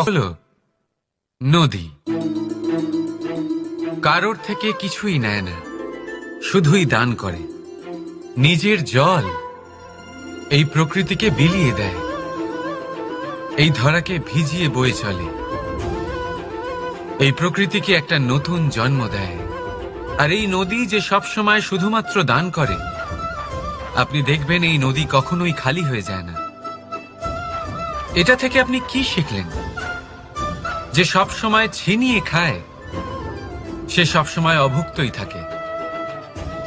হলো নদী। কারোর থেকে কিছুই নেয় না, শুধুই দান করে। নিজের জল এই প্রকৃতিকে বিলিয়ে দেয়, এই ধরাকে ভিজিয়ে বয়ে চলে, এই প্রকৃতিকে একটা নতুন জন্ম দেয়। আর এই নদী যে সবসময় শুধুমাত্র দান করে, আপনি দেখবেন এই নদী কখনোই খালি হয়ে যায় না। এটা থেকে আপনি কি শিখলেন? যে সব সময় ছিনিয়ে খায় সে সব সময় অভুক্তই থাকে।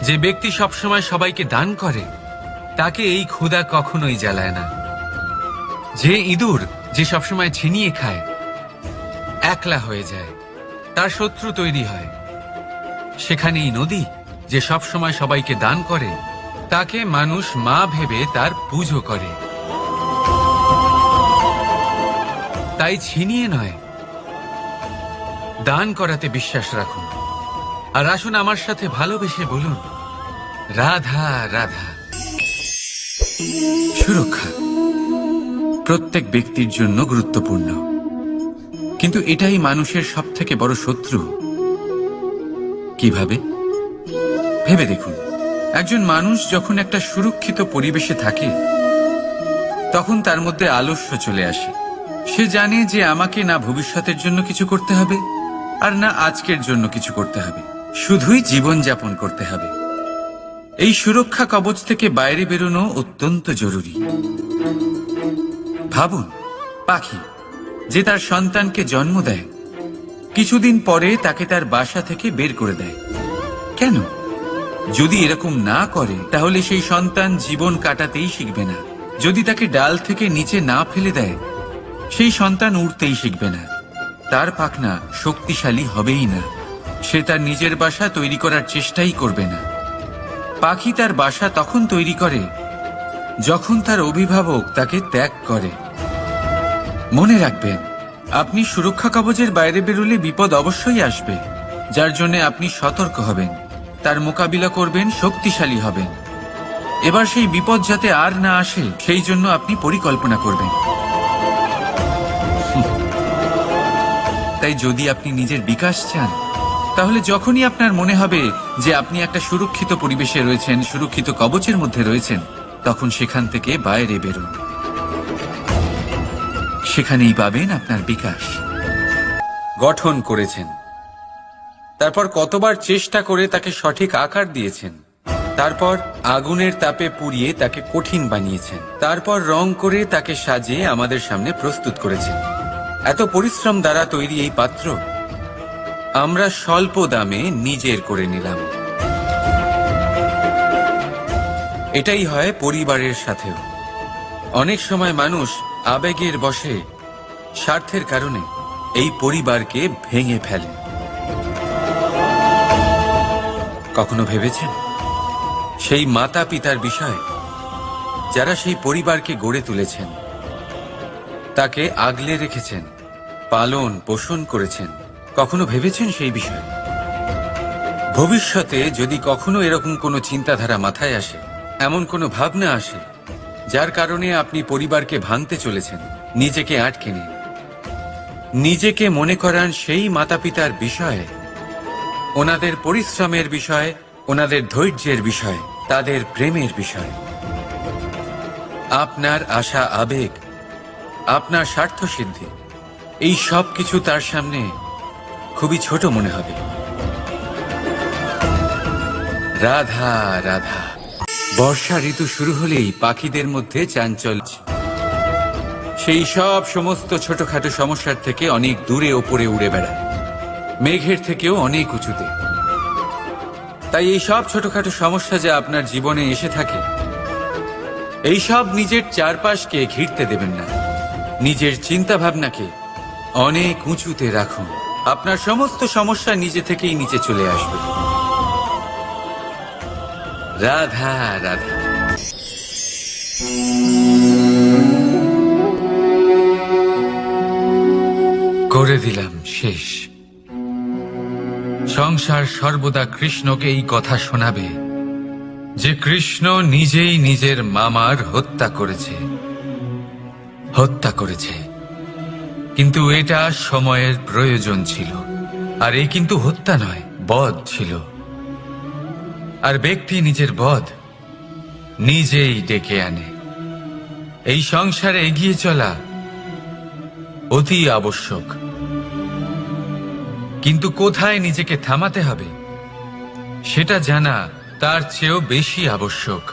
যে ব্যক্তি সব সময় সবাইকে দান করে তাকে এই ক্ষুধা কখনোই জ্বালায় না। যে ইঁদুর যে সব সময় ছিনিয়ে খায় একলা হয়ে যায়, তার শত্রু তৈরি হয়। সেখানেই নদী যে সব সময় সবাইকে দান করে তাকে মানুষ মা ভেবে তার পুজো করে। তাই ছিনিয়ে নয়, দান করাতে বিশ্বাস রাখুন। আর আসুন আমার সাথে ভালোবেসে বলুন, রাধা রাধা। সুরক্ষা প্রত্যেক ব্যক্তির জন্য গুরুত্বপূর্ণ, কিন্তু এটাই মানুষের সবথেকে বড় শত্রু। কিভাবে? ভেবে দেখুন, একজন মানুষ যখন একটা সুরক্ষিত পরিবেশে থাকে তখন তার মধ্যে আলস্য চলে আসে। সে জানে যে আমাকে না ভবিষ্যতের জন্য কিছু করতে হবে আর না আজকের জন্য কিছু করতে হবে, শুধুই জীবন যাপন করতে হবে। এই সুরক্ষা কবচ থেকে বাইরে বেরোনো অত্যন্ত জরুরি। ভাবুন, পাখি যে তার সন্তানকে জন্ম দেয়, কিছুদিন পরে তাকে তার বাসা থেকে বের করে দেয়। কেন? যদি এরকম না করে তাহলে সেই সন্তান জীবন কাটাতেই শিখবে না। যদি তাকে ডাল থেকে নিচে না ফেলে দেয়, সেই সন্তান উড়তেই শিখবে না, তার পাখনা শক্তিশালী হবেই না, সে তার নিজের বাসা তৈরি করার চেষ্টাই করবে না। পাখি তার বাসা তখন তৈরি করে যখন তার অভিভাবক তাকে ত্যাগ করে। মনে রাখবেন, আপনি সুরক্ষা কবচের বাইরে বেরোলে বিপদ অবশ্যই আসবে, যার জন্য আপনি সতর্ক হবেন, তার মোকাবিলা করবেন, শক্তিশালী হবেন। এবার সেই বিপদ যাতে আর না আসে সেই জন্য আপনি পরিকল্পনা করবেন। তাই যদি আপনি নিজের বিকাশ চান, তাহলে যখনই আপনার মনে হবে যে আপনি একটা সুরক্ষিত পরিবেশে রয়েছেন, সুরক্ষিত কবচের মধ্যে রয়েছেন, তখন সেখান থেকে বাইরে বেরোন। সেখানেই পাবেন আপনার বিকাশ। গঠন করেছেন, তারপর কতবার চেষ্টা করে তাকে সঠিক আকার দিয়েছেন, তারপর আগুনের তাপে পুড়িয়ে তাকে কঠিন বানিয়েছেন, তারপর রং করে তাকে সাজিয়ে আমাদের সামনে প্রস্তুত করেছেন। এত পরিশ্রম দ্বারা তৈরি এই পাত্র আমরা স্বল্প দামে নিজের করে নিলাম। এটাই হয় পরিবারের সাথেও। অনেক সময় মানুষ আবেগের বশে, স্বার্থের কারণে এই পরিবারকে ভেঙে ফেলে। কখনো ভেবেছেন সেই মাতা পিতার বিষয় যারা সেই পরিবারকে গড়ে তুলেছেন, তাকে আগলে রেখেছেন, পালন পোষণ করেছেন? কখনো ভেবেছেন সেই বিষয়ে? ভবিষ্যতে যদি কখনো এরকম কোনো চিন্তাধারা মাথায় আসে, এমন কোনো ভাবনা আসে যার কারণে আপনি পরিবারকে ভাঙতে চলেছেন, নিজেকে আটকে নিন। নিজেকে মনে করান সেই মাতা পিতার বিষয়ে, ওনাদের পরিশ্রমের বিষয়, ওনাদের ধৈর্যের বিষয়, তাদের প্রেমের বিষয়। আপনার আশা, আবেগ, আপনার স্বার্থ সিদ্ধি, এই সব কিছু তার সামনে খুবই ছোট মনে হবে। রাধা রাধা। বর্ষা ঋতু শুরু হলেই পাখিদের মধ্যে চাঞ্চল্য, সেই সব সমস্ত ছোটখাটো সমস্যার থেকে অনেক দূরে ওপরে উড়ে বেড়ায়, মেঘের থেকেও অনেক উঁচুতে। তাই এই সব ছোটখাটো সমস্যা যা আপনার জীবনে এসে থাকে, এই সব নিজের চারপাশকে ঘিরতে দেবেন না। নিজের চিন্তা ভাবনাকে অনেক উঁচুতে রাখুন, আপনার সমস্ত সমস্যা নিজে থেকেই নিচে চলে আসবে। রাধা রাধা। করে দিলাম শেষ। সংসার সর্বদা কৃষ্ণকে এই কথা শোনাবে যে কৃষ্ণ নিজেই নিজের মামার হত্যা করেছে। কিন্তু এটা সময়ের প্রয়োজন ছিল। আর এ কিন্তু হত্যা নয়, বধ ছিল। আর ব্যক্তি নিজের বধ নিজেই ডেকে আনে। এই সংসারে এগিয়ে চলা অতি আবশ্যক, কিন্তু কোথায় নিজেকে থামাতে হবে সেটা জানা তার চেয়েও বেশি আবশ্যক।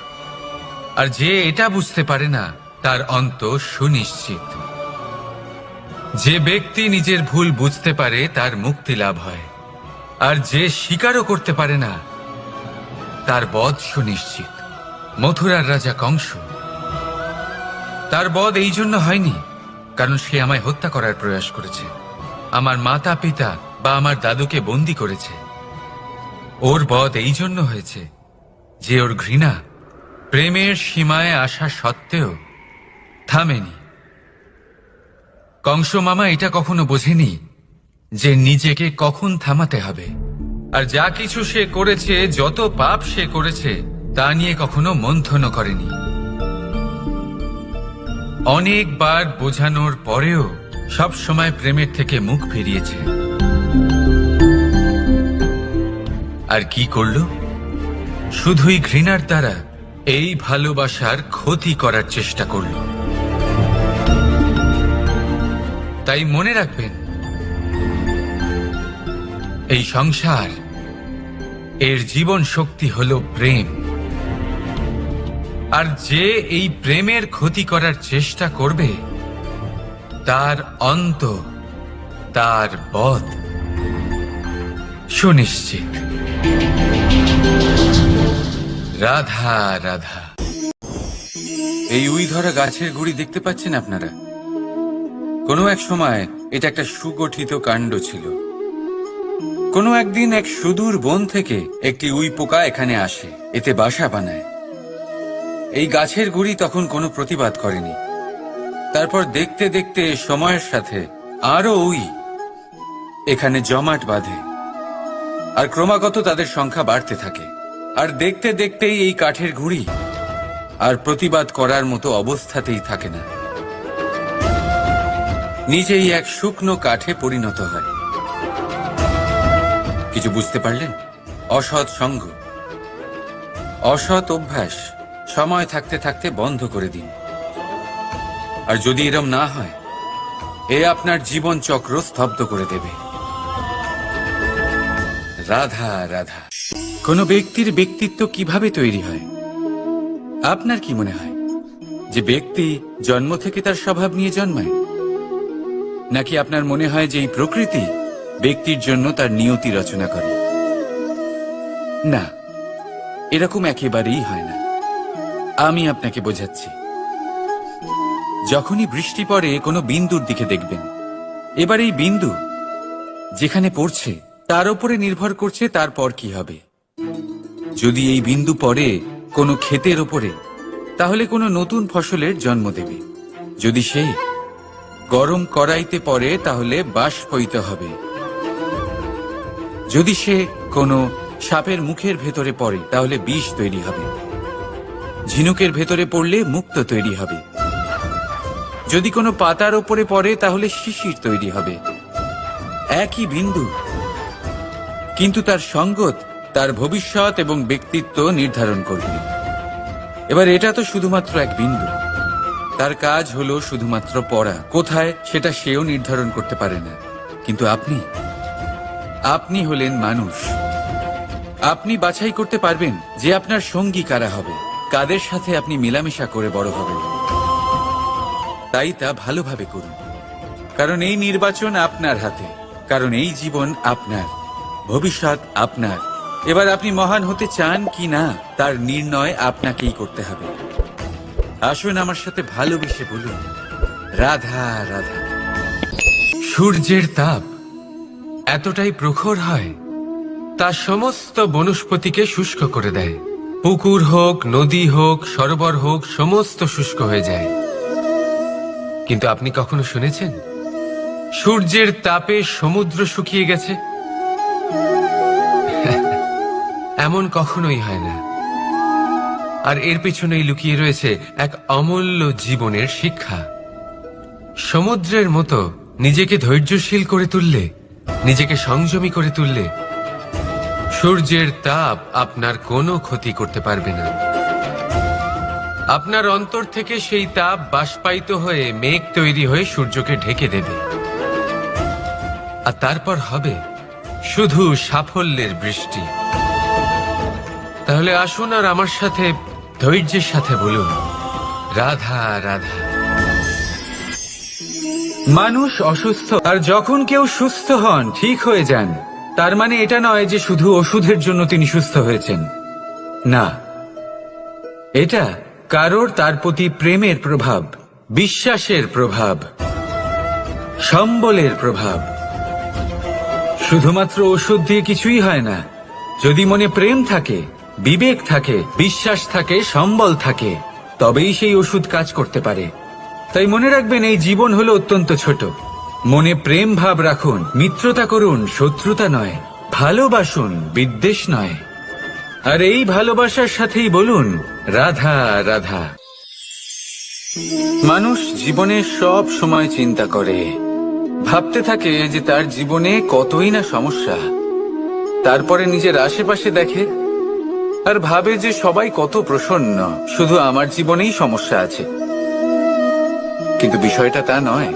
আর যে এটা বুঝতে পারে না তার অন্ত সুনিশ্চিত। যে ব্যক্তি নিজের ভুল বুঝতে পারে তার মুক্তি লাভ হয়, আর যে স্বীকারও করতে পারে না তার বধ সুনিশ্চিত। মথুরার রাজা কংস, তার বধ এই জন্য হয়নি কারণ সে আমায় হত্যা করার প্রয়াস করেছে, আমার মাতা পিতা বা আমার দাদুকে বন্দী করেছে। ওর বধ এই জন্য হয়েছে যে ওর ঘৃণা প্রেমের সীমায় আসা সত্ত্বেও থামেনি। কংস মামা এটা কখনো বোঝেনি যে নিজেকে কখন থামাতে হবে। আর যা কিছু সে করেছে, যত পাপ সে করেছে, তা নিয়ে কখনো মন্থনও করেনি। অনেকবার বোঝানোর পরেও সব সময় প্রেমের থেকে মুখ ফিরিয়েছে। আর কি করল? শুধুই ঘৃণার দ্বারা এই ভালোবাসার ক্ষতি করার চেষ্টা করল। তাই মনে রাখবেন, এই সংসার, এর জীবন শক্তি হল প্রেম। আর যে এই প্রেমের ক্ষতি করার চেষ্টা করবে তার অন্ত, তার বধ সুনিশ্চিত। রাধা রাধা। এই উই ধরা গাছের গুড়ি দেখতে পাচ্ছেন আপনারা? কোনো এক সময় এটা একটা সুগঠিত কাণ্ড ছিল। কোনো একদিন এক সুদূর বন থেকে একটি উই পোকা এখানে আসে, এতে বাসা বানায়। এই গাছের গুড়ি তখন কোনো প্রতিবাদ করেনি। তারপর দেখতে দেখতে সময়ের সাথে আরো উই এখানে জমাট বাঁধে, আর ক্রমাগত তাদের সংখ্যা বাড়তে থাকে। আর দেখতে দেখতেই এই কাঠের গুঁড়ি আর প্রতিবাদ করার মতো অবস্থাতেই থাকে না, নিজেই এক শুকনো কাঠে পরিণত হয়। কিছু বুঝতে পারলেন? অসৎ সঙ্গ, অসৎ অভ্যাস সময় থাকতে থাকতে বন্ধ করে দিন। আর যদি এরম না হয়, এ আপনার জীবন চক্র স্তব্ধ করে দেবে। রাধা রাধা। কোন ব্যক্তির ব্যক্তিত্ব কিভাবে তৈরি হয়? আপনার কি মনে হয় যে ব্যক্তি জন্ম থেকে তার স্বভাব নিয়ে জন্মায়, নাকি আপনার মনে হয় যে এই প্রকৃতি ব্যক্তির জন্য তার নিয়তি রচনা করে? না, এরকম একেবারেই হয় না। আমি আপনাকে বোঝাচ্ছি। যখনই বৃষ্টি পড়ে কোনো বিন্দুর দিকে দেখবেন। এবার এই বিন্দু যেখানে পড়ছে তার উপরে নির্ভর করছে তারপর কি হবে। যদি এই বিন্দু পড়ে কোনো ক্ষেতের ওপরে, তাহলে কোনো নতুন ফসলের জন্ম দেবে। যদি সে গরম কড়াইতে পড়ে, তাহলে বাষ্পীত হবে। যদি সে কোনো সাপের মুখের ভেতরে পড়ে, তাহলে বিষ তৈরি হবে। ঝিনুকের ভেতরে পড়লে মুক্ত তৈরি হবে। যদি কোনো পাতার ওপরে পড়ে, তাহলে শিশির তৈরি হবে। একই বিন্দু, কিন্তু তার সঙ্গত তার ভবিষ্যৎ এবং ব্যক্তিত্ব নির্ধারণ করবে। এবার এটা তো শুধুমাত্র এক বিন্দু, তার কাজ হলো শুধুমাত্র পড়া। কোথায় সেটা সেও নির্ধারণ করতে পারে না। কিন্তু আপনি হলেন মানুষ। আপনি বাছাই করতে পারবেন যে আপনার সঙ্গী কারা হবে, কাদের সাথে আপনি মেলামেশা করে বড় হবেন। তাই তা ভালোভাবে করুন, কারণ এই নির্বাচন আপনার হাতে, কারণ এই জীবন আপনার, ভবিষ্যৎ আপনার। এবার আপনি মহান হতে চান কি না, তার নির্ণয় আপনাকেই করতে হবে। আসুন আমার সাথে ভালোবেসে বলুন, রাধা রাধা। সূর্যের তাপ এতটাই প্রখর হয়, তা সমস্ত বনস্পতিকে শুষ্ক করে দেয়। পুকুর হোক, নদী হোক, সরোবর হোক, সমস্ত শুষ্ক হয়ে যায়। কিন্তু আপনি কখনো শুনেছেন সূর্যের তাপে সমুদ্র শুকিয়ে গেছে? এমন কখনোই হয় না। আর এর পিছনেই লুকিয়ে রয়েছে এক অমূল্য জীবনের শিক্ষা। সমুদ্রের মতো নিজেকে ধৈর্যশীল করে তুললে, নিজেকে সংযমী করে তুললে সূর্যের তাপ আপনার কোনো ক্ষতি করতে পারবে না। আপনার অন্তর থেকে সেই তাপ বাষ্পায়িত হয়ে মেঘ তৈরি হয়ে সূর্যকে ঢেকে দেবে, আর তারপর হবে শুধু সাফল্যের বৃষ্টি। তাহলে আসুন আর আমার সাথে ধৈর্যের সাথে বলুন, রাধা রাধা। মানুষ অসুস্থ, আর যখন কেউ সুস্থ হন, ঠিক হয়ে যান, তার মানে এটা নয় যে শুধু ওষুধের জন্য তিনি সুস্থ হয়েছেন। না, এটা কারোর তার প্রতি প্রেমের প্রভাব, বিশ্বাসের প্রভাব, সম্বলের প্রভাব। শুধুমাত্র ওষুধ দিয়ে কিছুই হয় না। যদি মনে প্রেম থাকে, বিবেক থাকে, বিশ্বাস থাকে, সম্বল থাকে, তবেই সেই ওষুধ কাজ করতে পারে। তাই মনে রাখবেন, এই জীবন হলো অত্যন্ত ছোট। মনে প্রেম ভাব রাখুন, মিত্রতা করুন, শত্রুতা নয়। ভালোবাসুন, বিদ্বেষ নয়। আর এই ভালোবাসার সাথেই বলুন, রাধা রাধা। মানুষ জীবনে সব সময় চিন্তা করে, ভাবতে থাকে যে তার জীবনে কতই না সমস্যা। তারপরে নিজের আশেপাশে দেখে আর ভাবে যে সবাই কত প্রসন্ন, শুধু আমার জীবনেই সমস্যা আছে। কিন্তু বিষয়টা তা নয়।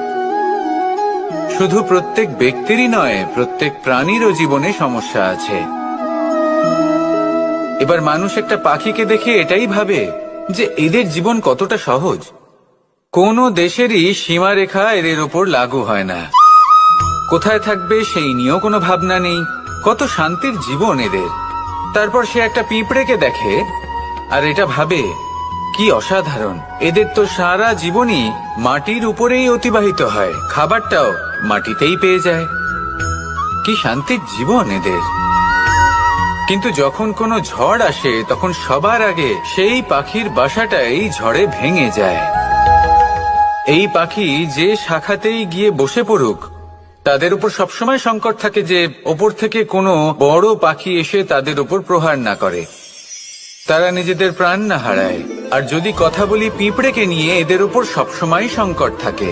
শুধু প্রত্যেক ব্যক্তিরই নয়, প্রত্যেক প্রাণীরও জীবনে সমস্যা আছে। এবার মানুষ একটা পাখিকে দেখে এটাই ভাবে যে এদের জীবন কতটা সহজ। কোনো দেশেরই সীমারেখা এদের ওপর লাগু হয় না। কোথায় থাকবে সেই নিয়েও কোনো ভাবনা নেই। কত শান্তির জীবন এদের। তারপর সে একটা পিঁপড়েকে দেখে আর এটা ভাবে, কি অসাধারণ, এদের তো সারা জীবনই মাটির উপরেই অতিবাহিত হয়, খাবারটাও মাটিতেই পেয়ে যায়। কি শান্তির জীবন এদের। কিন্তু যখন কোনো ঝড় আসে, তখন সবার আগে সেই পাখির বাসাটাই ঝড়ে ভেঙে যায়। এই পাখি যে শাখাতেই গিয়ে বসে পড়ুক, তাদের উপর সবসময় সংকট থাকে যে ওপর থেকে কোনো বড় পাখি এসে তাদের উপর প্রহার না করে, তারা নিজেদের প্রাণ না হারায়। আর যদি কথা বলি পিঁপড়েকে নিয়ে, এদের উপর সবসময় সংকট থাকে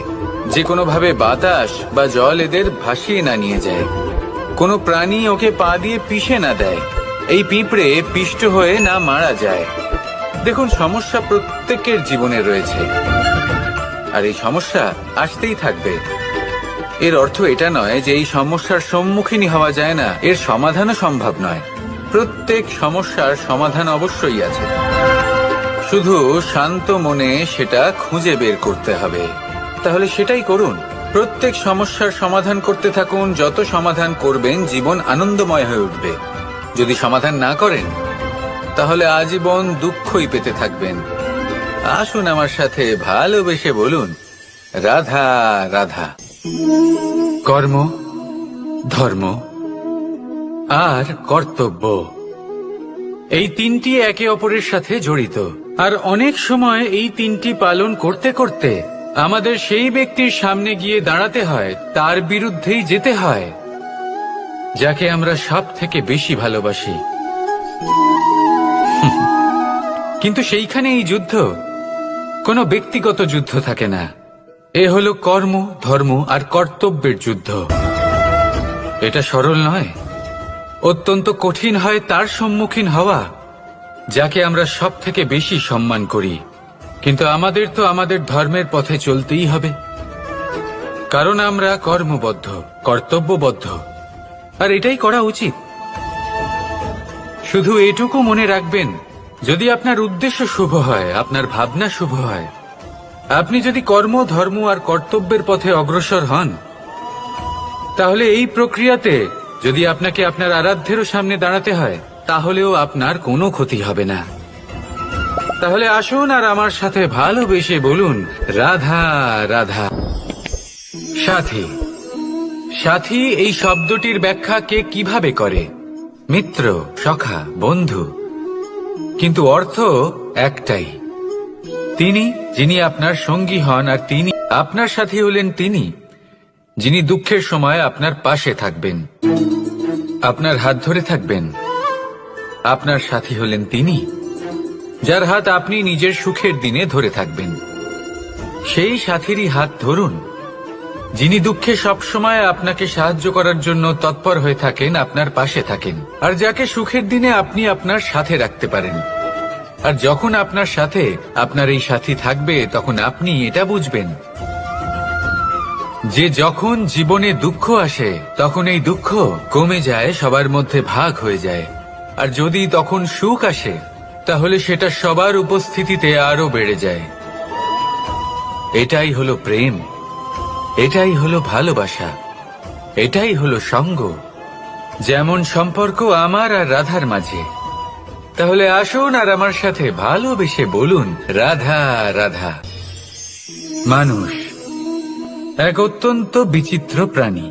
যে কোনোভাবে বাতাস বা জল এদের ভাসিয়ে না নিয়ে যায়, কোনো প্রাণী ওকে পা দিয়ে পিষে না দেয়, এই পিঁপড়ে পিষ্ট হয়ে না মারা যায়। দেখুন, সমস্যা প্রত্যেকের জীবনে রয়েছে, আর এই সমস্যা আসতেই থাকবে। এর অর্থ এটা নয় যে এই সমস্যার সম্মুখীন হওয়া যায় না, এর সমাধানও সম্ভব নয়। প্রত্যেক সমস্যার সমাধান অবশ্যই আছে, শুধু শান্ত মনে সেটা খুঁজে বের করতে হবে। তাহলে সেটাই করুন, প্রত্যেক সমস্যার সমাধান করতে থাকুন। যত সমাধান করবেন, জীবন আনন্দময় হয়ে উঠবে। যদি সমাধান না করেন, তাহলে আজীবন দুঃখই পেতে থাকবেন। আসুন আমার সাথে ভালোবেসে বলুন, রাধা রাধা। কর্ম, ধর্ম আর কর্তব্য, এই তিনটি একে অপরের সাথে জড়িত। আর অনেক সময় এই তিনটি পালন করতে করতে আমাদের সেই ব্যক্তির সামনে গিয়ে দাঁড়াতে হয়, তার বিরুদ্ধেই যেতে হয়, যাকে আমরা সব থেকে বেশি ভালোবাসি। কিন্তু সেইখানে এই যুদ্ধ কোনো ব্যক্তিগত যুদ্ধ থাকে না। এ হলো কর্ম, ধর্ম আর কর্তব্যের যুদ্ধ। এটা সরল নয়, অত্যন্ত কঠিন হয় তার সম্মুখীন হওয়া যাকে আমরা সব থেকে বেশি সম্মান করি। কিন্তু আমাদের তো আমাদের ধর্মের পথে চলতেই হবে, কারণ আমরা কর্মবদ্ধ, কর্তব্যবদ্ধ, আর এটাই করা উচিত। শুধু এটুকু মনে রাখবেন, যদি আপনার উদ্দেশ্য শুভ হয়, আপনার ভাবনা শুভ হয়, আপনি যদি কর্ম, ধর্ম আর কর্তব্যের পথে অগ্রসর হন, তাহলে এই প্রক্রিয়াতে যদি আপনাকে আপনার আরাধ্যেরও সামনে দাঁড়াতে হয়, তাহলেও আপনার কোনো ক্ষতি হবে না। তাহলে আসুন আর আমার সাথে ভালোবেসে বলুন, রাধা রাধা। সাথী, সাথী এই শব্দটির ব্যাখ্যা কে কিভাবে করে? মিত্র, সখা, বন্ধু। কিন্তু অর্থ একটাই, তিনি যিনি আপনার সঙ্গী হন, আর তিনি আপনার সাথী হলেন তিনি যিনি দুঃখের সময় আপনার পাশে থাকবেন, আপনার হাত ধরে থাকবেন। আপনার সাথী হলেন তিনি যার হাত আপনি নিজের সুখের দিনে ধরে থাকবেন। সেই সাথীরই হাত ধরুন, যিনি দুঃখে সবসময় আপনাকে সাহায্য করার জন্য তৎপর হয়ে থাকেন, আপনার পাশে থাকেন, আর যাকে সুখের দিনে আপনি আপনার সাথে রাখতে পারেন। আর যখন আপনার সাথে আপনার এই সাথী থাকবে, তখন আপনি এটা বুঝবেন যে যখন জীবনে দুঃখ আসে, তখন এই দুঃখ কমে যায়, সবার মধ্যে ভাগ হয়ে যায়। আর যদি তখন সুখ আসে, তাহলে সেটা সবার উপস্থিতিতে আরো বেড়ে যায়। এটাই হলো প্রেম, এটাই হলো ভালোবাসা, এটাই হলো সঙ্গ। যেমন সম্পর্ক আমার আর রাধার মাঝে। তাহলে আসুন আর আমার সাথে ভালোবেসে বলুন, রাধা রাধা। মানুষ এক অত্যন্ত বিচিত্র প্রাণী।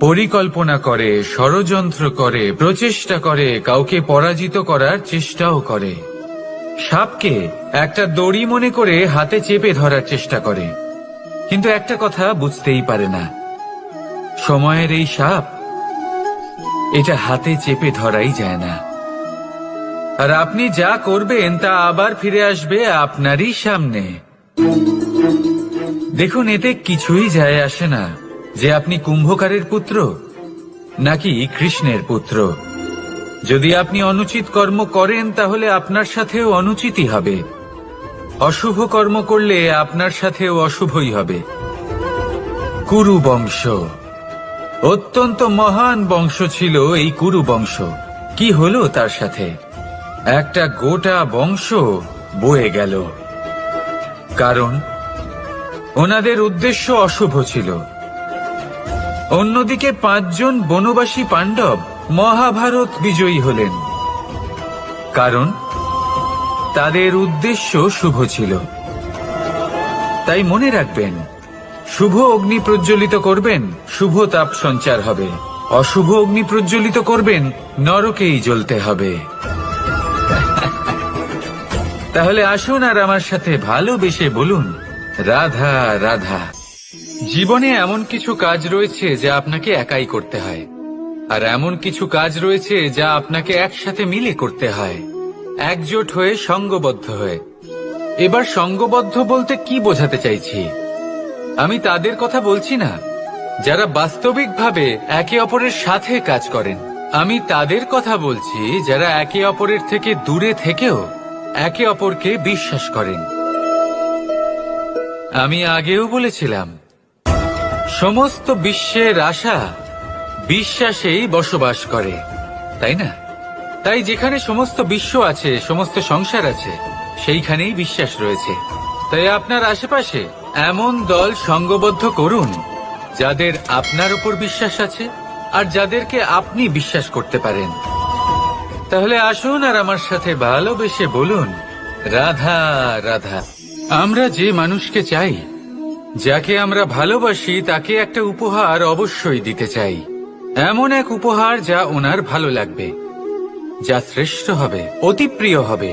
পরিকল্পনা করে, ষড়যন্ত্র করে, প্রচেষ্টা করে, কাউকে পরাজিত করার চেষ্টাও করে। সাপকে একটা দড়ি মনে করে হাতে চেপে ধরার চেষ্টা করে, কিন্তু একটা কথা বুঝতেই পারে না, সময়ের এই সাপ, এটা হাতে চেপে ধরাই যায় না। আর আপনি যা করবেন তা আবার ফিরে আসবে আপনারই সামনে। দেখুন, এতে কিছুই যায় আসে না যে আপনি কুম্ভকারের পুত্র নাকি কৃষ্ণের পুত্র। যদি আপনি অনুচিত কর্ম করেন, তাহলে আপনার সাথেও অনুচিতই হবে। অশুভ কর্ম করলে আপনার সাথেও অশুভই হবে। কুরু বংশ অত্যন্ত মহান বংশ ছিল। এই কুরু বংশ কি হলো তার সাথে? একটা গোটা বংশ বয়ে গেল, কারণ ওনাদের উদ্দেশ্য অশুভ ছিল। অন্যদিকে 5 জন বনবাসী পাণ্ডব মহাভারত বিজয়ী হলেন, কারণ তাদের উদ্দেশ্য শুভ ছিল। তাই মনে রাখবেন, শুভ অগ্নি প্রজ্বলিত করবেন, শুভ তাপ সঞ্চার হবে। অশুভ অগ্নি প্রজ্বলিত করবেন, নরকেই জ্বলতে হবে। তাহলে আসুন আর আমার সাথে ভালোবেসে বলুন, রাধা রাধা। জীবনে এমন কিছু কাজ রয়েছে যা আপনাকে একাই করতে হয়, আর এমন কিছু কাজ রয়েছে যা আপনাকে একসাথে মিলে করতে হয়, একজোট হয়ে, সঙ্গবদ্ধ হয়ে। এবার সঙ্গবদ্ধ বলতে কি বোঝাতে চাইছি? আমি তাদের কথা বলছি না যারা বাস্তবিকভাবে একে অপরের সাথে কাজ করেন। আমি তাদের কথা বলছি যারা একে অপরের থেকে দূরে থেকেও একে অপরকে বিশ্বাস করেন। আমি আগেও বলেছিলাম, সমস্ত বিশ্বের আশা বিশ্বাসেই বসবাস করে, তাই না? তাই যেখানে সমস্ত বিশ্ব আছে, সমস্ত সংসার আছে, সেইখানেই বিশ্বাস রয়েছে। তাই আপনার আশেপাশে এমন দল সঙ্গবদ্ধ করুন যাদের আপনার উপর বিশ্বাস আছে আর যাদেরকে আপনি বিশ্বাস করতে পারেন। তাহলে আসুন আর আমার সাথে ভালোবেসে বলুন, রাধা রাধা। আমরা যে মানুষকে চাই, যাকে আমরা ভালোবাসি, তাকে একটা উপহার অবশ্যই দিতে চাই। এমন এক উপহার যা ওনার ভালো লাগবে, যা শ্রেষ্ঠ হবে, অতি প্রিয় হবে,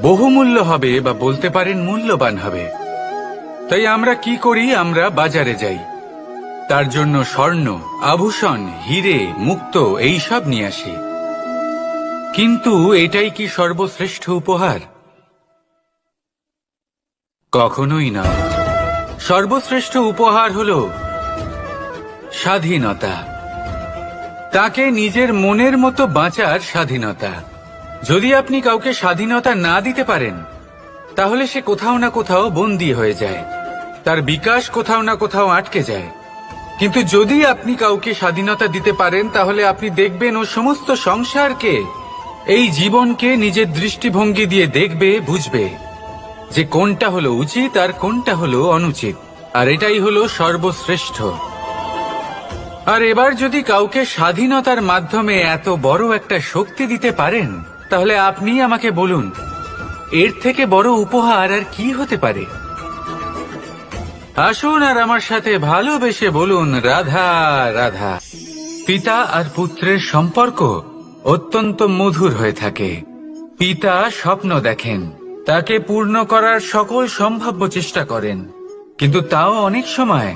বহুমূল্য হবে, বা বলতে পারেন মূল্যবান হবে। তাই আমরা কি করি? আমরা বাজারে যাই, তার জন্য স্বর্ণ, আভূষণ, হিরে, মুক্ত এইসব নিয়ে আসি। কিন্তু এটাই কি সর্বশ্রেষ্ঠ উপহার? কখনোই না। সর্বশ্রেষ্ঠ উপহার হল স্বাধীনতা, তাকে নিজের মনের মতো বাঁচার স্বাধীনতা। যদি আপনি কাউকে স্বাধীনতা না দিতে পারেন, তাহলে সে কোথাও না কোথাও বন্দী হয়ে যায়, তার বিকাশ কোথাও না কোথাও আটকে যায়। কিন্তু যদি আপনি কাউকে স্বাধীনতা দিতে পারেন, তাহলে আপনি দেখবেন ও সমস্ত সংসারকে, এই জীবনকে নিজের দৃষ্টিভঙ্গি দিয়ে দেখবে, বুঝবে যে কোনটা হলো উচিত আর কোনটা হলো অনুচিত। আর এটাই হলো সর্বশ্রেষ্ঠ। আর এবার যদি কাউকে স্বাধীনতার মাধ্যমে এত বড় একটা শক্তি দিতে পারেন, তাহলে আপনি আমাকে বলুন, এর থেকে বড় উপহার আর কি হতে পারে? আসুন আর আমার সাথে ভালোবেসে বলুন, রাধা রাধা। পিতা আর পুত্রের সম্পর্ক অত্যন্ত মধুর হয়ে থাকে। পিতা স্বপ্ন দেখেন, তাকে পূর্ণ করার সকল সম্ভাব্য চেষ্টা করেন, কিন্তু তাও অনেক সময়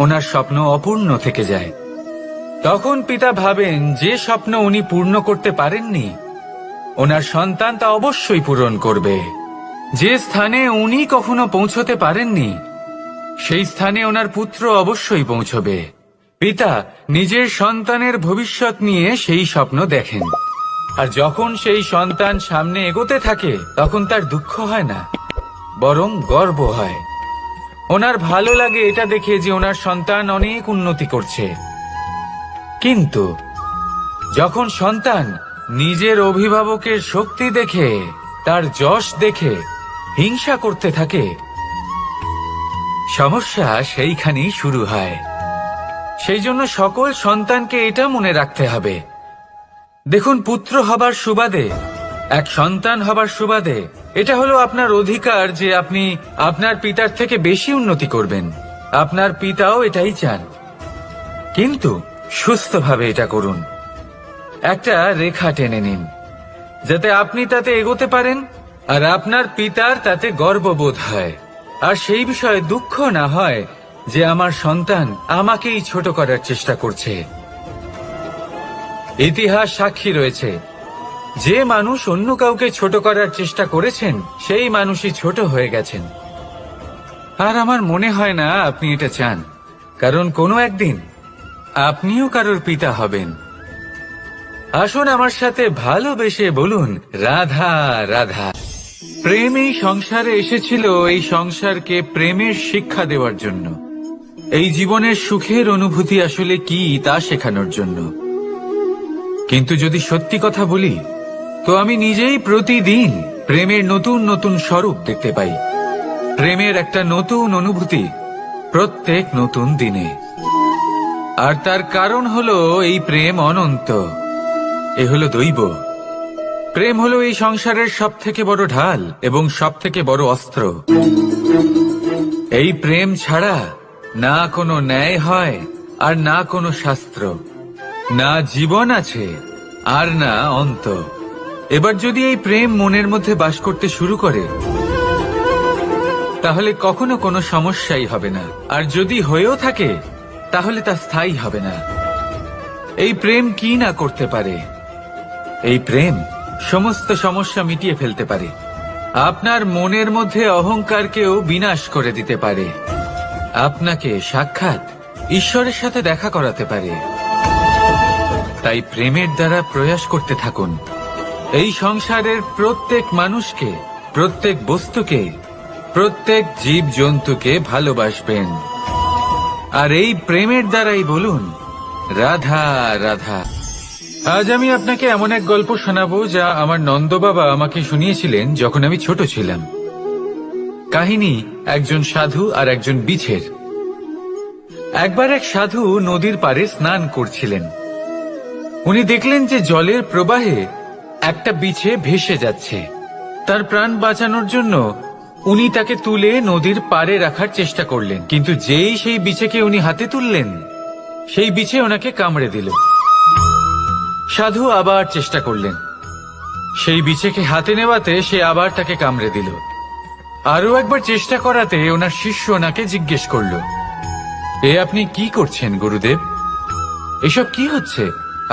ওনার স্বপ্ন অপূর্ণ থেকে যায়। তখন পিতা ভাবেন যে স্বপ্ন উনি পূর্ণ করতে পারেননি, ওনার সন্তান তা অবশ্যই পূরণ করবে। যে স্থানে উনি কখনো পৌঁছতে পারেননি, সেই স্থানে ওনার পুত্র অবশ্যই পৌঁছবে। পিতা নিজের সন্তানের ভবিষ্যৎ নিয়ে সেই স্বপ্ন দেখেন, আর যখন সেই সন্তান সামনে এগোতে থাকে তখন তার দুঃখ হয় না, বরং গর্ব হয়। ওনার ভালো লাগে এটা দেখে যে ওনার সন্তান অনেক উন্নতি করছে। কিন্তু যখন সন্তান নিজের অভিভাবকের শক্তি দেখে, তার যশ দেখে হিংসা করতে থাকে, সমস্যা সেইখানেই শুরু হয়। সেই জন্য সকল সন্তানকে এটা মনে রাখতে হবে, দেখুন, পুত্র হবার সুবাদে, এক সন্তান হবার সুবাদে এটা হলো আপনার অধিকার যে আপনি আপনার পিতার থেকে বেশি উন্নতি করবেন। আপনার পিতাও এটাই চান, কিন্তু সুস্থভাবে এটা করুন। একটা রেখা টেনে নিন যাতে আপনি তাতে এগোতে পারেন আর আপনার পিতার তাতে গর্ববোধ হয়, আর সেই বিষয়ে দুঃখ না হয় যে আমার সন্তান আমাকেই ছোট করার চেষ্টা করছে। ইতিহাস সাক্ষী রয়েছে, যে মানুষ অন্য কাউকে ছোট করার চেষ্টা করেছেন সেই মানুষই ছোট হয়ে গেছেন। আর আমার মনে হয় না আপনি এটা চান, কারণ কোনো একদিন আপনিও কারোর পিতা হবেন। আসুন আমার সাথে ভালোবেসে বলুন, রাধা রাধা। প্রেম এই সংসারে এসেছিল এই সংসারকে প্রেমের শিক্ষা দেওয়ার জন্য, এই জীবনের সুখের অনুভূতি আসলে কি তা শেখানোর জন্য। কিন্তু যদি সত্যি কথা বলি তো আমি নিজেই প্রতিদিন প্রেমের নতুন নতুন স্বরূপ দেখতে পাই, প্রেমের একটা নতুন অনুভূতি প্রত্যেক নতুন দিনে। আর তার কারণ হলো এই প্রেম অনন্ত, এ হলো দৈব। প্রেম হলো এই সংসারের সবথেকে বড় ঢাল এবং সবথেকে বড় অস্ত্র। এই প্রেম ছাড়া না কোনো ন্যায় হয় আর না কোনো শাস্ত্র, না জীবন আছে আর না অন্ত। এবার যদি এই প্রেম মনের মধ্যে বাস করতে শুরু করে তাহলে কখনো কোনো সমস্যাই হবে না, আর যদি হয়েও থাকে তাহলে তা স্থায়ী হবে না। এই প্রেম কি না করতে পারে? এই প্রেম সমস্ত সমস্যা মিটিয়ে ফেলতে পারে, আপনার মনের মধ্যে অহংকারকেও বিনাশ করে দিতে পারে, আপনাকে সাক্ষাৎ ঈশ্বরের সাথে দেখা করাতে পারে। তাই প্রেমের দ্বারা প্রয়াস করতে থাকুন, এই সংসারের প্রত্যেক মানুষকে, প্রত্যেক বস্তুকে, প্রত্যেক জীব জন্তুকে ভালোবাসবেন। আর এই প্রেমের দ্বারাই বলুন, রাধা রাধা। আজ আমি আপনাকে এমন এক গল্প শোনাবো যা আমার নন্দ বাবা আমাকে শুনিয়েছিলেন যখন আমি ছোট ছিলাম। কাহিনী একজন সাধু আর একজন বিছের। একবার এক সাধু নদীর পাড়ে স্নান করছিলেন। উনি দেখলেন যে জলের প্রবাহে একটা বিছে ভেসে যাচ্ছে। তার প্রাণ বাঁচানোর জন্য উনি তাকে তুলে নদীর পাড়ে রাখার চেষ্টা করলেন, কিন্তু যেই সেই বিছেকে উনি হাতে তুললেন সেই বিছে ওনাকে কামড়ে দিল। সাধু আবার চেষ্টা করলেন, সেই বিছেকে হাতে নেওয়াতে সে আবার তাকে কামড়ে দিল। আরো একবার চেষ্টা করাতে ওনার শিষ্য ওনাকে জিজ্ঞেস করল, এ আপনি কি করছেন গুরুদেব? এসব কি হচ্ছে?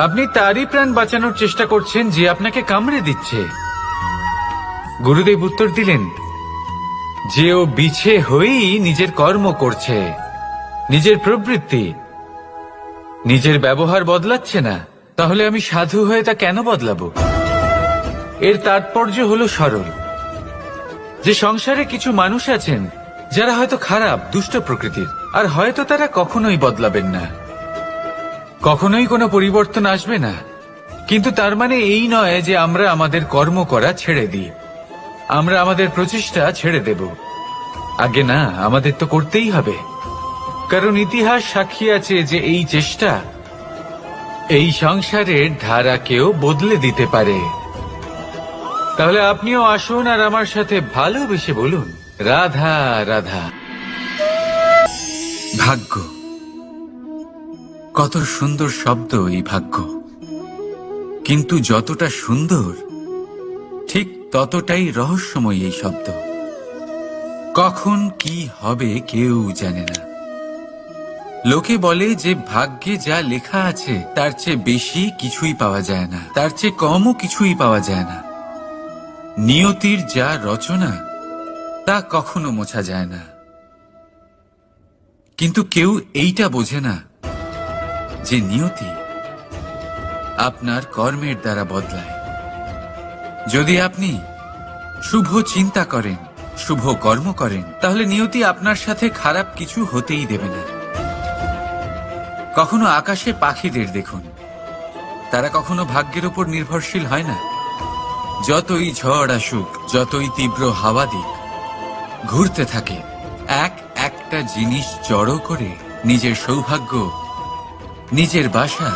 আপনি তারই প্রাণ বাঁচানোর চেষ্টা করছেন যে আপনাকে কামড়ে দিচ্ছে। গুরুদেব উত্তর দিলেন যে ও বিছে হয়েই নিজের কর্ম করছে, নিজের প্রবৃত্তি, নিজের ব্যবহার বদলাচ্ছে না। তাহলে আমি সাধু হয়ে তা কেন বদলাবো? এর তাৎপর্য হলো সরল, যে সংসারে কিছু মানুষ আছেন যারা হয়তো খারাপ, দুষ্ট প্রকৃতির, আর হয়তো তারা কখনোই বদলাবেন না, কখনোই কোনো পরিবর্তন আসবে না। কিন্তু তার মানে এই নয় যে আমরা আমাদের কর্ম করা ছেড়ে দিই, আমরা আমাদের প্রচেষ্টা ছেড়ে দেব। আগে না, আমাদের তো করতেই হবে, কারণ ইতিহাস সাক্ষী আছে যে এই চেষ্টা এই সংসারের ধারাকেও বদলে দিতে পারে। তাহলে আপনিও আসুন আর আমার সাথে ভালোবেসে বলুন, রাধা রাধা। ভাগ্য, কত সুন্দর শব্দ এই ভাগ্য, কিন্তু যতটা সুন্দর ঠিক ততটাই রহস্যময় এই শব্দ। কখন কি হবে কেউ জানে না। লোকে বলে যে ভাগ্যে যা লেখা আছে তার চেয়ে বেশি কিছুই পাওয়া যায় না, তার চেয়ে কমও কিছুই পাওয়া যায় না। নিয়তির যা রচনা তা কখনো মোছা যায় না। কিন্তু কেউ এইটা বোঝে না যে নিয়তি আপনার কর্মের দ্বারা বদলায়। যদি আপনি শুভ চিন্তা করেন, শুভ কর্ম করেন, তাহলে নিয়তি আপনার সাথে খারাপ কিছু হতেই দেবে না। কখনো আকাশে পাখিদের দেখুন, তারা কখনো ভাগ্যের উপর নির্ভরশীল হয় না। যতই ঝড় আসুক, যতই তীব্র হাওয়া দিক, ঘুরতে থাকে, একটা জিনিস জড়ো করে নিজের সৌভাগ্য, নিজের বাসা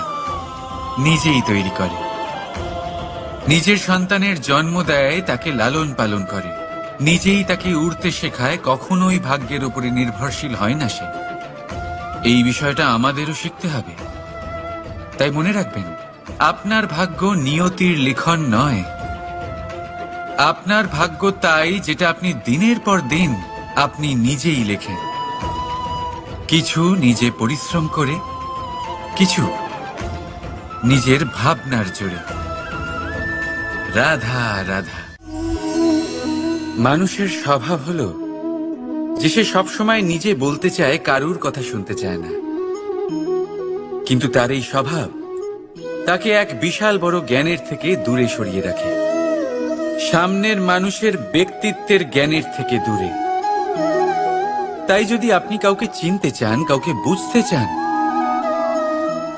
নিজেই তৈরি করে। নিজের সন্তানের জন্ম দেয়, তাকে লালন পালন করে, নিজেই তাকে উড়তে শেখায়, কখনোই ভাগ্যের উপরে নির্ভরশীল হয় না সে। এই বিষয়টা আমাদেরও শিখতে হবে। তাই মনে রাখবেন, আপনার ভাগ্য নিয়তির লিখন নয়। আপনার ভাগ্য তাই যেটা আপনি দিনের পর দিন আপনি নিজেই লেখেন। কিছু নিজে পরিশ্রম করে, কিছু নিজের ভাবনার জোরে। রাধা রাধা। মানুষের স্বভাব হলো যে সে সবসময় নিজে বলতে চায়, কারুর কথা শুনতে চায় না। কিন্তু তার এই স্বভাব তাকে এক বিশাল বড় জ্ঞানের থেকে দূরে সরিয়ে রাখে, সামনের মানুষের ব্যক্তিত্বের জ্ঞানের থেকে দূরে। তাই যদি আপনি কাউকে চিনতে চান, কাউকে বুঝতে চান,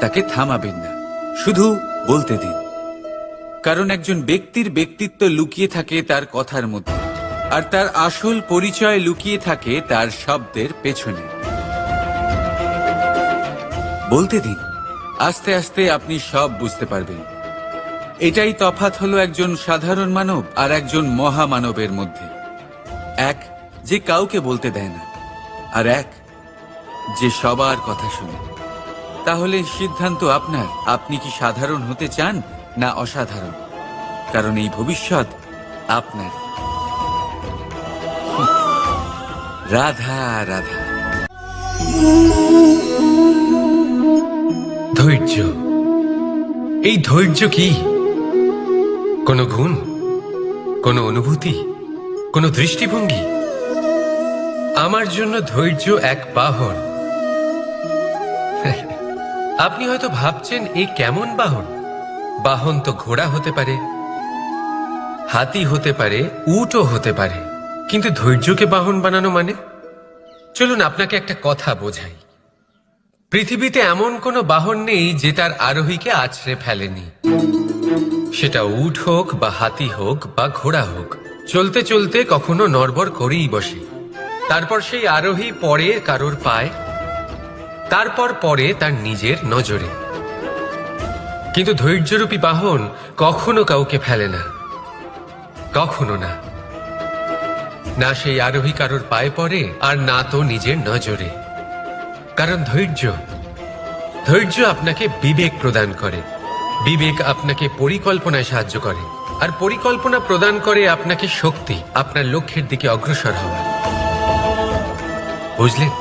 তাকে থামাবেন না, শুধু বলতে দিন। কারণ একজন ব্যক্তির ব্যক্তিত্ব লুকিয়ে থাকে তার কথার মধ্যে, আর তার আসল পরিচয় লুকিয়ে থাকে তার শব্দের পেছনে। বলতে দিন, আস্তে আস্তে আপনি সব বুঝতে পারবেন। এটাই তফাৎ হলো একজন সাধারণ মানব আর একজন মহামানবের মধ্যে। এক যে কাউকে বলতে দেয় না, আর এক যে সবার কথা শুনে। তাহলে সিদ্ধান্ত আপনার, আপনি কি সাধারণ হতে চান না অসাধারণ? কারণ এই ভবিষ্যৎ আপনার। রাধা রাধা। ধৈর্য। এই ধৈর্য কি কোনো গুণ, কোনো অনুভূতি, কোনো দৃষ্টিভঙ্গি? আমার জন্য ধৈর্য এক বাহন। আপনি হয়তো ভাবছেন, এ কেমন বাহন? বাহন তো ঘোড়া হতে পারে, হাতি হতে পারে, উটও হতে পারে, কিন্তু ধৈর্যকে বাহন বানানো মানে? চলুন আপনাকে একটা কথা বোঝাই। পৃথিবীতে এমন কোনো বাহন নেই যে তার আরোহীকে আছড়ে ফেলেনি। সেটা উট হোক বা হাতি হোক বা ঘোড়া হোক, চলতে চলতে কখনো নড়বড় করেই বসে। তারপর সেই আরোহী পড়ে কারোর পায়, তারপর পড়ে তার নিজের নজরে। কিন্তু ধৈর্যরূপী বাহন কখনো কাউকে ফেলে না, কখনো না। না সেই আরোহী কারোর পায়ে পড়ে, আর না তো নিজের নজরে। কারণ ধৈর্য আপনাকে বিবেক প্রদান করে, বিবেক আপনাকে পরিকল্পনায় সাহায্য করে, আর পরিকল্পনা প্রদান করে আপনাকে শক্তি, আপনার লক্ষ্যের দিকে অগ্রসর হওয়া। বুঝলেন?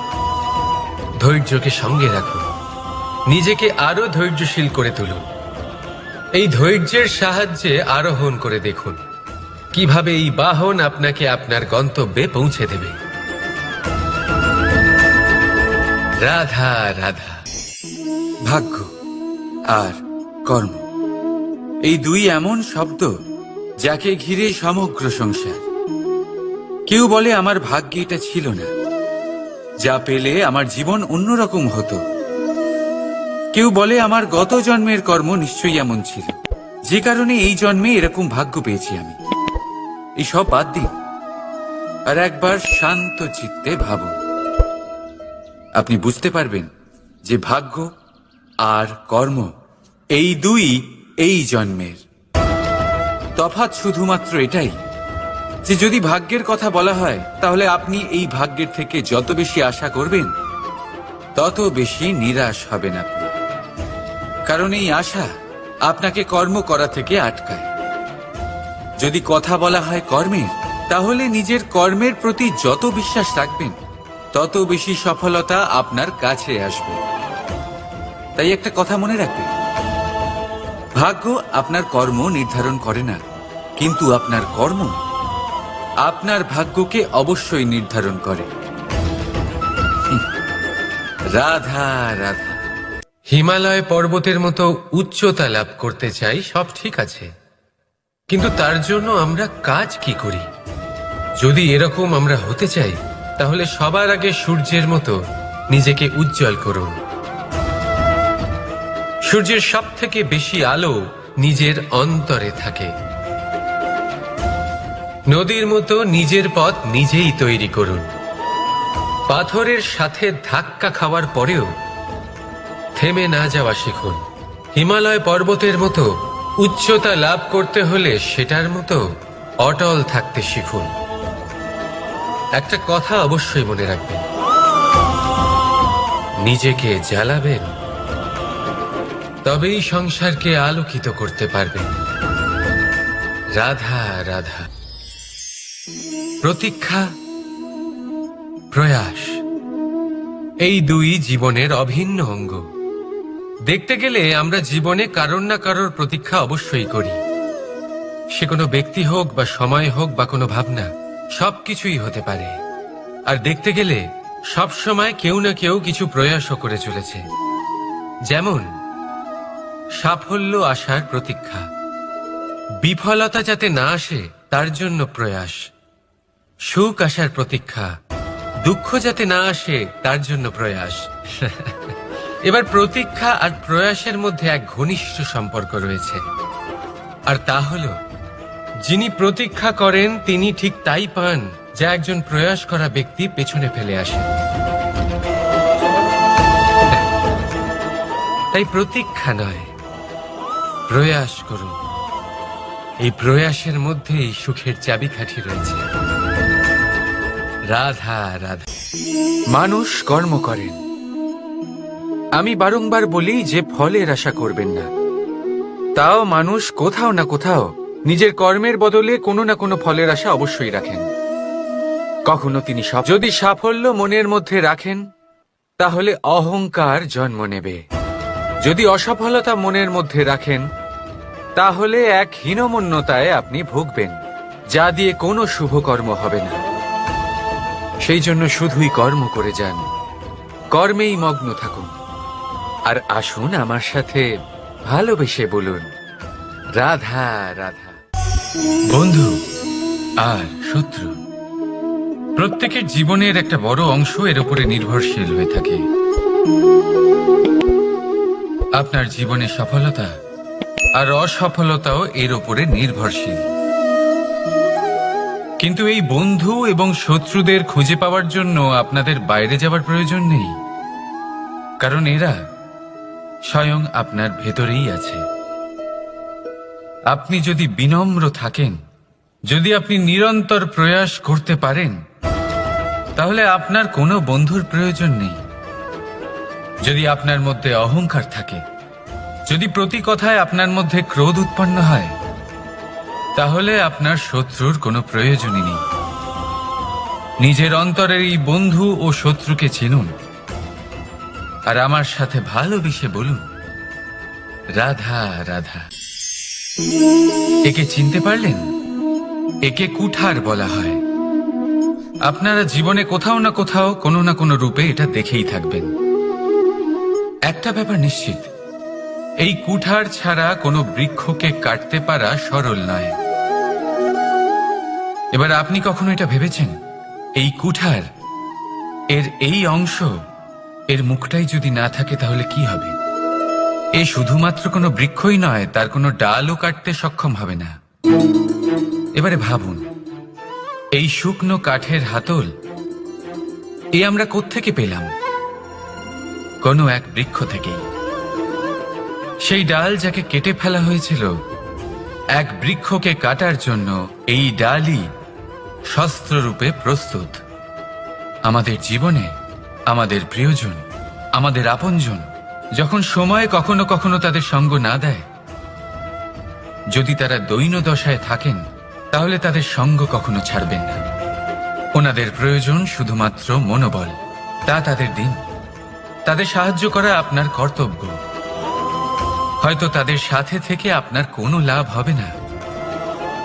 ধৈর্যকে সঙ্গে রাখুন, নিজেকে আরো ধৈর্যশীল করে তুলুন। এই ধৈর্যের সাহায্যে আরোহণ করে দেখুন কিভাবে এই বাহন আপনাকে আপনার গন্তব্যে পৌঁছে দেবে। রাধা রাধা। ভাগ্য আর কর্ম, এই দুই এমন শব্দ যাকে ঘিরে সমগ্র সংসার। কেউ বলে আমার ভাগ্যে এটা ছিল না, যা পেলে আমার জীবন অন্যরকম হতো। কেউ বলে আমার গত জন্মের কর্ম নিশ্চয়ই এমন ছিল, যে কারণে এই জন্মে এরকম ভাগ্য পেয়েছি আমি। এই সব বাদ দিন, আর একবার শান্ত চিত্তে ভাবুন। আপনি বুঝতে পারবেন যে ভাগ্য আর কর্ম এই দুই এই জন্মের। তফাৎ শুধুমাত্র এটাই যে যদি ভাগ্যের কথা বলা হয়, তাহলে আপনি এই ভাগ্যের থেকে যত বেশি আশা করবেন তত বেশি নিরাশ হবেন আপনি। কারণ এই আশা আপনাকে কর্ম করা থেকে আটকায়। যদি কথা বলা হয় কর্মের, তাহলে নিজের কর্মের প্রতি যত বিশ্বাস রাখবেন তত বেশি সফলতা আপনার কাছে আসবে। তাই একটা কথা মনে রাখবেন, ভাগ্য আপনার কর্ম নির্ধারণ করে না, কিন্তু আপনার কর্ম আপনার ভাগ্যকে অবশ্যই নির্ধারণ করে। রাধা রাধা। হিমালয় পর্বতের মতো উচ্চতা লাভ করতে চাই, সব ঠিক আছে, কিন্তু তার জন্য আমরা কাজ কি করি? যদি এরকম আমরা হতে চাই, তাহলে সবার আগে সূর্যের মতো নিজেকে উজ্জ্বল করুন। সূর্যের সব থেকে বেশি আলো নিজের অন্তরে থাকে। নদীর মতো নিজের পথ নিজেই তৈরি করুন। পাথরের সাথে ধাক্কা খাওয়ার পরেও থেমে না যাওয়া শিখুন। হিমালয় পর্বতের মতো উচ্চতা লাভ করতে হলে সেটার মতো অটল থাকতে শিখুন। একটা কথা অবশ্যই মনে রাখবেন, নিজেকে জ্বালাবেন, তবেই সংসারকে আলোকিত করতে পারবেন। রাধা রাধা। প্রতীক্ষা, প্রয়াস, এই দুই জীবনের অভিন্ন অঙ্গ। দেখতে গেলে আমরা জীবনে কারোর না কারোর প্রতীক্ষা অবশ্যই করি। সে কোনো ব্যক্তি হোক বা সময় হোক বা কোনো ভাবনা, সবকিছুই হতে পারে। আর দেখতে গেলে সব সময় কেউ না কেউ কিছু প্রয়াসও করে চলেছে। যেমন সাফল্য আসার প্রতীক্ষা, বিফলতা যাতে না আসে তার জন্য প্রয়াস, সুখ আসার প্রতীক্ষা, দুঃখ যাতে না আসে তার জন্য প্রয়াস। এবার প্রতীক্ষা আর প্রয়াসের মধ্যে এক ঘনিষ্ঠ সম্পর্ক রয়েছে, আর তা হল যিনি প্রতীক্ষা করেন তিনি ঠিক তাই পান যা একজন প্রয়াস করা ব্যক্তি পেছনে ফেলে আসে। তাই প্রতীক্ষা নয়, প্রয়াস করুন। এই প্রয়াসের মধ্যেই সুখের চাবিকাঠি রয়েছে। রাধা রাধা। মানুষ কর্ম করেন, আমি বারংবার বলি যে ফলের আশা করবেন না। তাও মানুষ কোথাও না কোথাও নিজের কর্মের বদলে কোনো না কোনো ফলের আশা অবশ্যই রাখেন। কখনো তিনি যদি সাফল্য মনের মধ্যে রাখেন, তাহলে অহংকার জন্ম নেবে। যদি অসফলতা মনের মধ্যে রাখেন, তাহলে এক হীনমন্যতায় আপনি ভুগবেন, যা দিয়ে কোনো শুভকর্ম হবে না। সেই জন্য শুধুই কর্ম করে যান, কর্মেই মগ্ন থাকুন। আর আসুন আমার সাথে ভালোবেসে বলুন, রাধা রাধা। বন্ধু আর শত্রু, প্রত্যেকের জীবনের একটা বড় অংশ এর উপরে নির্ভরশীল হয়ে থাকে। আপনার জীবনে সফলতা আর অসফলতাও এর উপরে নির্ভরশীল। কিন্তু এই বন্ধু এবং শত্রুদের খুঁজে পাওয়ার জন্য আপনাদের বাইরে যাওয়ার প্রয়োজন নেই, কারণ এরা স্বয়ং আপনার ভেতরেই আছে। আপনি যদি বিনম্র থাকেন, যদি আপনি নিরন্তর প্রয়াস করতে পারেন, তাহলে আপনার কোনো বন্ধুর প্রয়োজন নেই। যদি আপনার মধ্যে অহংকার থাকে, যদি প্রতি কথায় আপনার মধ্যে ক্রোধ উৎপন্ন হয়, তাহলে আপনার শত্রুর কোনো প্রয়োজনই নেই। নিজের অন্তরের এই বন্ধু ও শত্রুকে চিনুন, আর আমার সাথে ভালোবেসে বলুন, রাধা রাধা। একে চিনতে পারলেন? একে কুঠার বলা হয়। আপনারা জীবনে কোথাও না কোথাও কোনো না কোনো রূপে এটা দেখেই থাকবেন। একটা ব্যাপার নিশ্চিত, এই কুঠার ছাড়া কোনো বৃক্ষকে কাটতে পারা সরল নয়। এবার আপনি কখনো এটা ভেবেছেন, এই কুঠার, এর এই অংশ, এর মুখটাই যদি না থাকে তাহলে কি হবে? এ শুধুমাত্র কোনো বৃক্ষই নয়, তার কোনো ডালও কাটতে সক্ষম হবে না। এবারে ভাবুন, এই শুকনো কাঠের হাতল এ আমরা কোত্থেকে পেলাম? কোনো এক বৃক্ষ থেকেই। সেই ডাল যাকে কেটে ফেলা হয়েছিল, এক বৃক্ষকে কাটার জন্য এই ডালই শস্ত্ররূপে প্রস্তুত। আমাদের জীবনে আমাদের প্রিয়জন, আমাদের আপনজন যখন সময় কখনো কখনো তাদের সঙ্গ না দেয়, যদি তারা দৈন্য দশায় থাকেন, তাহলে তাদের সঙ্গ কখনো ছাড়বেন না। ওনাদের প্রয়োজন শুধুমাত্র মনোবল, তা তাদের দিন। তাদের সাহায্য করা আপনার কর্তব্য। হয়তো তাদের সাথে থেকে আপনার কোনো লাভ হবে না,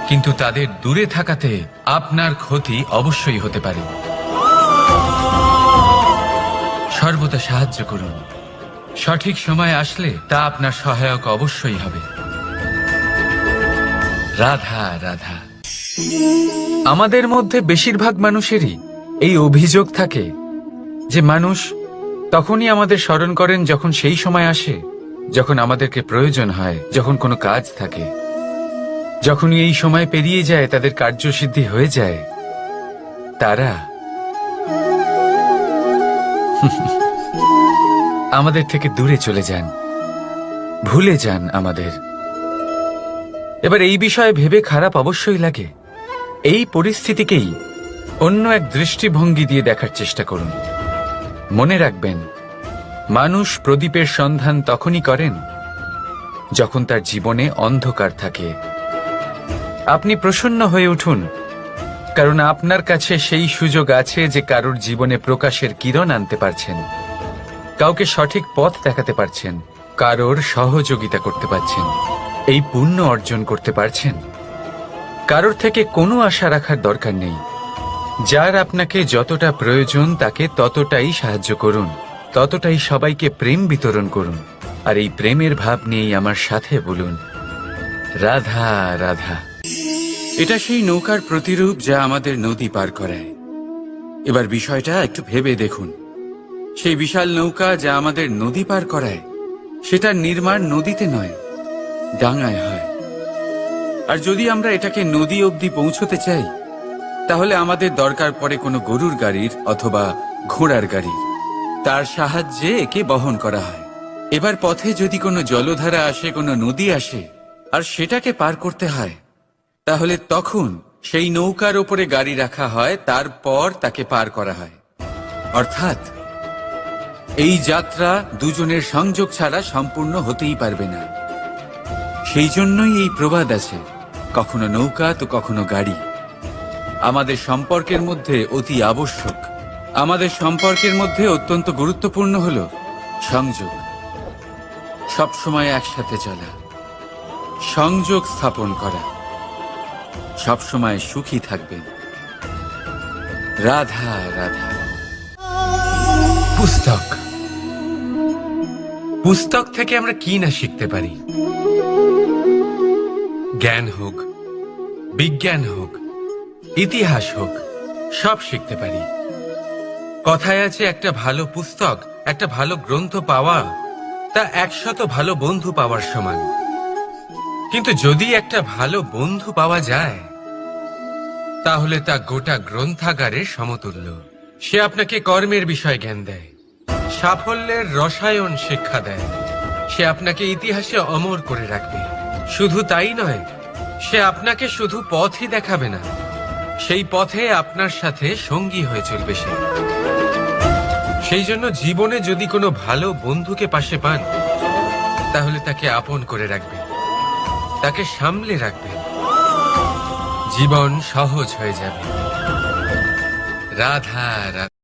কিন্তু তাদের দূরে থাকাতে আপনার ক্ষতি অবশ্যই হতে পারে। সর্বদা সাহায্য করুন। সঠিক সময় আসলে তা আপনার সহায়ক অবশ্যই হবে। রাধা রাধা। আমাদের মধ্যে বেশিরভাগ মানুষেরই এই অভিযোগ থাকে যে মানুষ তখনই আমাদের স্মরণ করেন যখন সেই সময় আসে যখন আমাদেরকে প্রয়োজন হয়, যখন কোনো কাজ থাকে। যখনই এই সময় পেরিয়ে যায়, তাদের কার্যসিদ্ধি হয়ে যায়, তারা আমাদের থেকে দূরে চলে যান, ভুলে যান আমাদের। এবার এই বিষয়ে ভেবে খারাপ অবশ্যই লাগে। এই পরিস্থিতিকেই অন্য এক দৃষ্টিভঙ্গি দিয়ে দেখার চেষ্টা করুন। মনে রাখবেন, মানুষ প্রদীপের সন্ধান তখনই করেন যখন তার জীবনে অন্ধকার থাকে। আপনি প্রসন্ন হয়ে উঠুন, কারণ আপনার কাছে সেই সুযোগ আছে যে কারোর জীবনে প্রকাশের কিরণ আনতে পারছেন, কাউকে সঠিক পথ দেখাতে পারছেন, কারোর সহযোগিতা করতে পারছেন, এই পুণ্য অর্জন করতে পারছেন। কারোর থেকে কোনো আশা রাখার দরকার নেই। যার আপনাকে যতটা প্রয়োজন তাকে ততটাই সাহায্য করুন, ততটাই সবাইকে প্রেম বিতরণ করুন। আর এই প্রেমের ভাব নিয়েই আমার সাথে বলুন, রাধা রাধা। এটা সেই নৌকার প্রতিরূপ যা আমাদের নদী পার করায়। এবার বিষয়টা একটু ভেবে দেখুন। সেই বিশাল নৌকা যা আমাদের নদী পার করায়, সেটার নির্মাণ নদীতে নয়, ডাঙায় হয়। আর যদি আমরা এটাকে নদী অবধি পৌঁছতে চাই, তাহলে আমাদের দরকার পড়ে কোনো গরুর গাড়ির অথবা ঘোড়ার গাড়ির। তার সাহায্যে একে বহন করা হয়। এবার পথে যদি কোনো জলধারা আসে, কোনো নদী আসে, আর সেটাকে পার করতে হয়, তাহলে তখন সেই নৌকার ওপরে গাড়ি রাখা হয়, তারপর তাকে পার করা হয়। অর্থাৎ এই যাত্রা দুজনের সংযোগ ছাড়া সম্পূর্ণ হতেই পারবে না। সেই জন্যই এই প্রবাদ আছে, কখনো নৌকা তো কখনো গাড়ি। আমাদের সম্পর্কের মধ্যে অতি আবশ্যক, আমাদের সম্পর্কের মধ্যে অত্যন্ত গুরুত্বপূর্ণ হল সংযোগ। সবসময় একসাথে চলা, সংযোগ স্থাপন করা। সবসময় সুখী থাকবেন। রাধা রাধা। পুস্তক, পুস্তক থেকে আমরা কি না শিখতে পারি। জ্ঞান হোক, বিজ্ঞান হোক, ইতিহাস হোক, সব শিখতে পারি। কথায় আছে, একটা ভালো পুস্তক, একটা ভালো গ্রন্থ পাওয়া তা 100 ভালো বন্ধু পাওয়ার সমান। কিন্তু যদি একটা ভালো বন্ধু পাওয়া যায়, তাহলে তা গোটা গ্রন্থাগারের সমতুল্য। সে আপনাকে কর্মের বিষয় জ্ঞান দেয়, সাফল্যের রসায়ন শিক্ষা দেয়। সে আপনাকে ইতিহাসে অমর করে রাখবে। শুধু তাই নয়, সে আপনাকে শুধু পথই দেখাবে না, সেই পথে আপনার সাথে সঙ্গী হয়ে চলবে সে। সেই জন্য জীবনে যদি কোনো ভালো বন্ধুকে পাশে পান, তাহলে তাকে আপন করে রাখবেন, তাকে সামলে রাখবেন। জীবন সহজ হয়ে যাবে। রাধা রাধা।